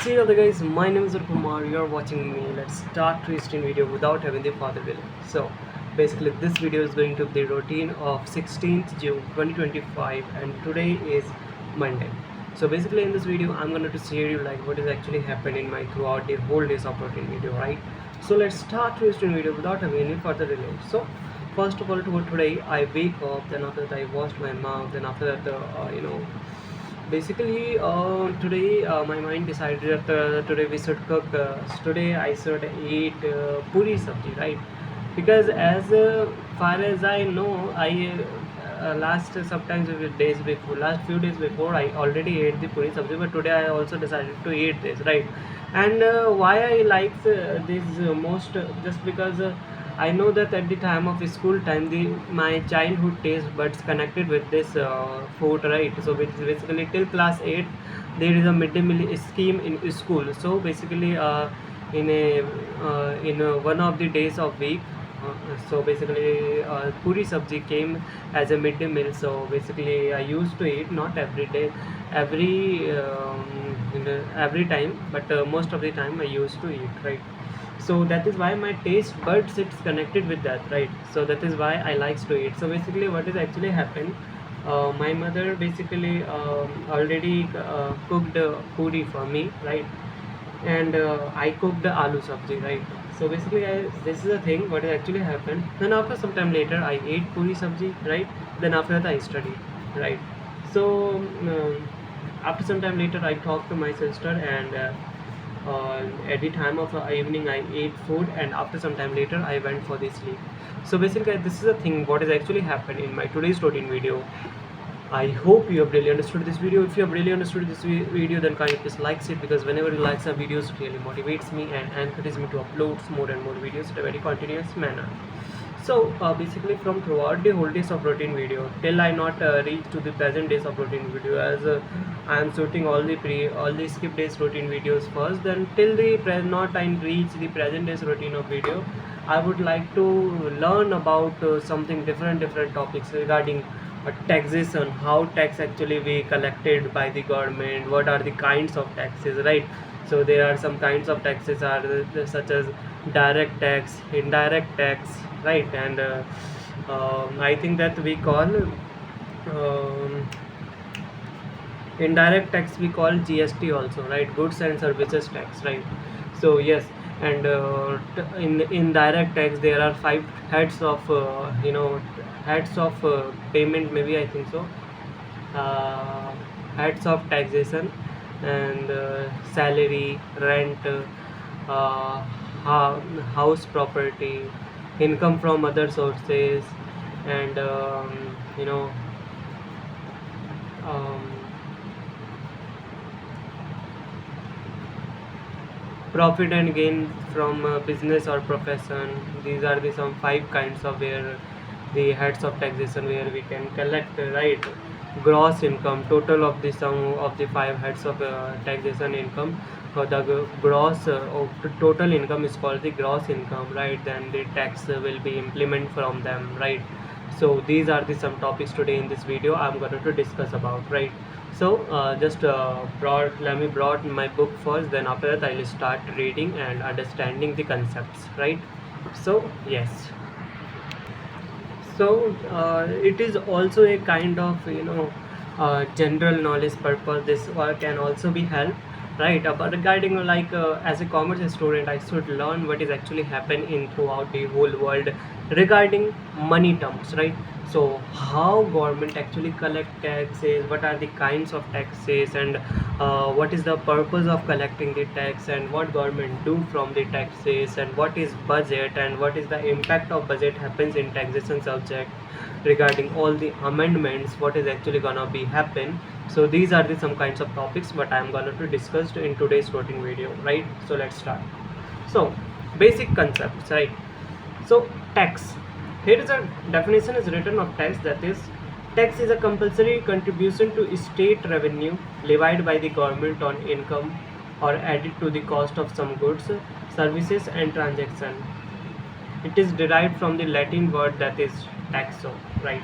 Hey other guys, my name is Kumar. You're watching me. Let's start twisting video without having the further delay. So basically this video is going to be the routine of 16th June 2025 and today is Monday. So basically in this video I'm going to share you like what is actually happened in my throughout the whole days of routine video, right? So let's start twisting video without having any further delay. So first of all today I wake up, then after that I washed my mouth, then after that basically today my mind decided that today we should cook today I should eat puri sabji, right? Because as far as I know I last sometimes days before, last few days before I already ate the puri sabji, but today I also decided to eat this, right? And why I like this most just because I know that at the time of school time, my childhood taste buds connected with this food, right? So which is basically till class 8, there is a midday meal scheme in school. So basically, in one of the days of week, so basically puri sabji came as a midday meal. So basically, I used to eat not every day, every time, but most of the time I used to eat, right? So that is why my taste buds it's connected with that, right? So that is why I likes to eat. So basically what is actually happened, my mother basically already cooked puri for me, right? And I cooked the aloo sabji, right? So basically this is the thing what has actually happened. Then after some time later I ate puri sabji, right? Then after that I studied, right? So after some time later I talked to my sister, and at the time of evening I ate food, and after some time later I went for the sleep. So basically this is the thing what has actually happened in my today's routine video. I hope you have really understood this video. If you have really understood this video, then kindly please like it, because whenever you like some videos, it really motivates me and encourages me to upload more and more videos in a very continuous manner. So basically from throughout the whole days of routine video till I not reach to the present days of routine video, as I am shooting all the skip days routine videos first, then till the not I reach the present days routine of video, I would like to learn about something different topics regarding taxation, how tax actually be collected by the government, what are the kinds of taxes, right? So there are some kinds of taxes are such as direct tax, indirect tax, right? And I think that we call indirect tax we call GST also, right? Goods and services tax, right? So yes, and in indirect tax there are five heads of heads of payment, maybe I think so, uh, heads of taxation, and salary, rent, uh, house property, income from other sources, and um, profit and gain from business or profession. These are the some five kinds of where the heads of taxation where we can collect, right? Gross income, total of the sum of the five heads of taxation income. The gross of the total income is called the gross income, right? Then the tax will be implement from them, right? So these are the some topics today in this video I'm going to discuss about, right? So just let me brought my book first, then after that I'll start reading and understanding the concepts, right? So yes, so it is also a kind of general knowledge purpose. This can also be help, right? But regarding like as a commerce student I should learn what is actually happen in throughout the whole world regarding money terms, right? So how government actually collect taxes, what are the kinds of taxes, and what is the purpose of collecting the tax, and what government do from the taxes, and what is budget, and what is the impact of budget happens in taxation subject, regarding all the amendments what is actually gonna be happen. So these are the some kinds of topics what I am going to discuss in today's routine video, right? So let's start. So basic concepts, right? So tax, here is a definition is written of tax, that is, tax is a compulsory contribution to state revenue levied by the government on income or added to the cost of some goods, services and transaction. It is derived from the Latin word that is taxo, right?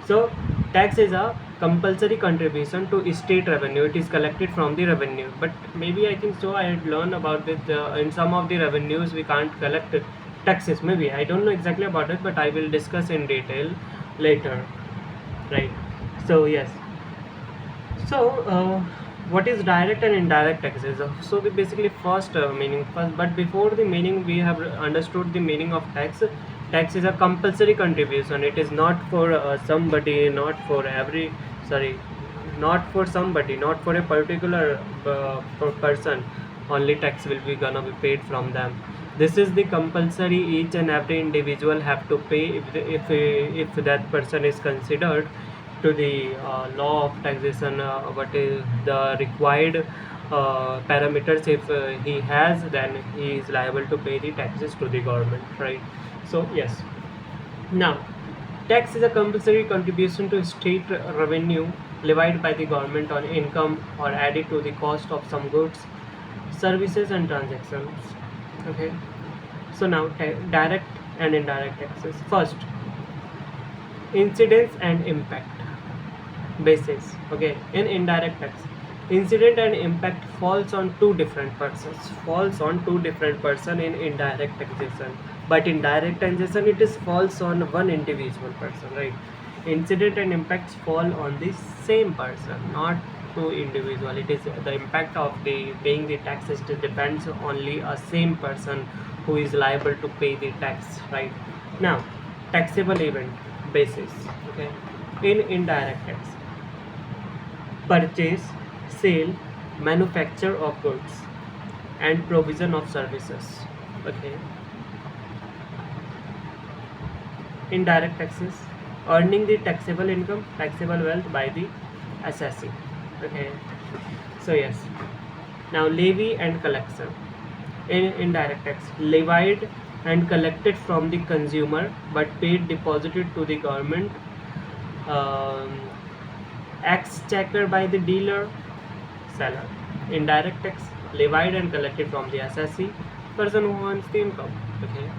So tax is a compulsory contribution to state revenue. It is collected from the revenue, but maybe I think so I had learned about it in some of the revenues we can't collect taxes. Maybe I don't know exactly about it, but I will discuss in detail later, right? So yes. So, what is direct and indirect taxes? So, we basically first meaning first, but before the meaning, we have understood the meaning of tax. Tax is a compulsory contribution. It is not for somebody, not for every. Sorry, not for somebody, not for a particular person. Only tax will be gonna be paid from them. This is the compulsory. Each and every individual have to pay if that person is considered to the law of taxation, what is the required parameters. If he has, then he is liable to pay the taxes to the government, right? So yes. Now, tax is a compulsory contribution to state revenue levied by the government on income or added to the cost of some goods, services and transactions. Okay. So now direct and indirect taxes. First, incidence and impact basis. Okay, in indirect tax, incident and impact falls on two different person in indirect taxation, but in direct taxation it is falls on one individual person, right? Incident and impacts fall on the same person, not two individual. It is the impact of the paying the taxes, it depends only a same person who is liable to pay the tax, right? Now, taxable event basis. Okay, in indirect tax, purchase, sale, manufacture of goods, and provision of services. Okay. Indirect taxes, earning the taxable income, taxable wealth by the assessee. Okay. So yes. Now levy and collection. In indirect tax, levied and collected from the consumer, but paid deposited to the government. Um, exchequer by the dealer, seller. Indirect tax, levied and collected from the assessee, person who earns the income. Okay.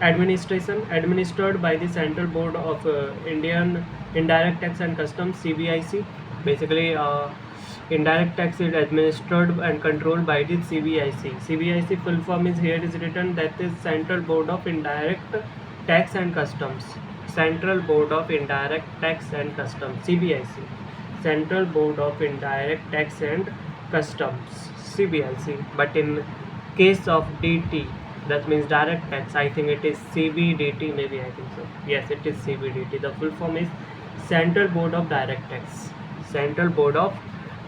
Administration, administered by the Central Board of Indian Indirect Tax and Customs, CBIC. Basically, indirect tax is administered and controlled by the CBIC. CBIC full form is here is written, that is Central Board of Indirect Tax and Customs. Central Board of Indirect Tax and Customs, CBIC. Central Board of Indirect Tax and Customs, CBIC. But in case of DT, that means direct tax, I think it is CBDT, maybe I think so. Yes, it is CBDT. The full form is Central Board of Direct Tax. Central Board of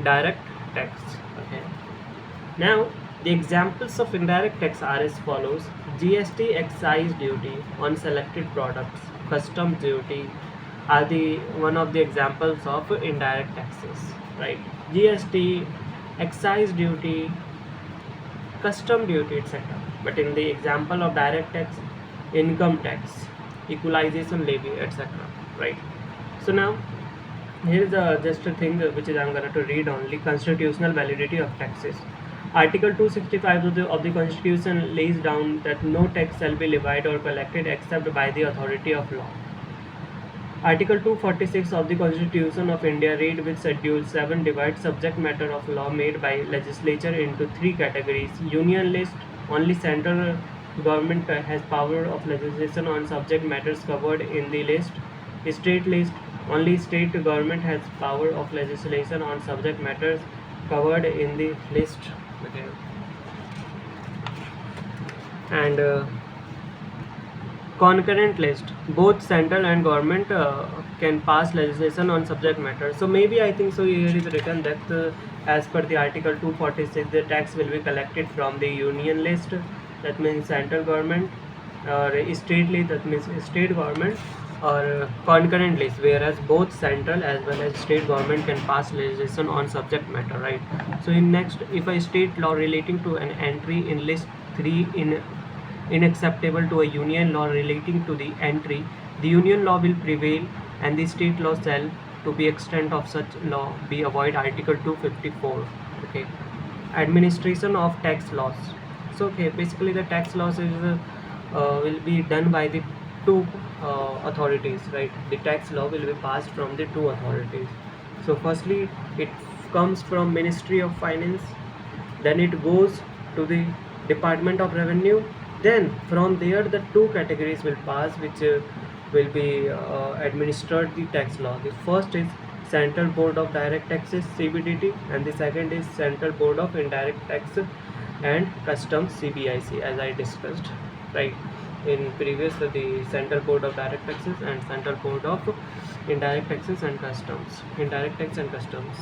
Direct Tax. Okay. Now, the examples of indirect tax are as follows: GST, excise duty on selected products, customs duty are the one of the examples of indirect taxes, right? GST, excise duty, custom duty, etc. But in the example of direct tax, income tax, equalization levy, etc. Right? So now here is just a thing which is I'm going to read only: constitutional validity of taxes. Article 265 of the Constitution lays down that no tax shall be levied or collected except by the authority of law. Article 246 of the Constitution of India, read with Schedule 7, divides subject matter of law made by legislature into three categories. Union list, only central government has power of legislation on subject matters covered in the list. State list, only state government has power of legislation on subject matters covered in the list. Okay. And concurrent list, both central and government can pass legislation on subject matter. So maybe I think so here is written that as per the article 246, the tax will be collected from the union list, that means central government, or state list, that means state government, or concurrent list, whereas both central as well as state government can pass legislation on subject matter, right? So in next, if a state law relating to an entry in list 3 in unacceptable to a union law relating to the entry, the union law will prevail and the state law shall, to the extent of such law, be avoid article 254. Okay. Administration of tax laws. So okay, basically the tax laws is will be done by the two authorities, right? The tax law will be passed from the two authorities. So firstly, it comes from Ministry of Finance, then it goes to the Department of Revenue. Then from there the two categories will pass, which will be administered the tax law. The first is Central Board of Direct Taxes, CBDT, and the second is Central Board of Indirect Tax and Customs, CBIC, as I discussed, right? In previous, the Central Board of Direct Taxes and Central Board of Indirect Taxes and Customs, Indirect Tax and Customs.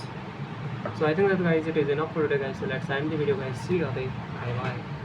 So I think that guys, it is enough for today guys. So let's end the video guys. See you. Bye bye.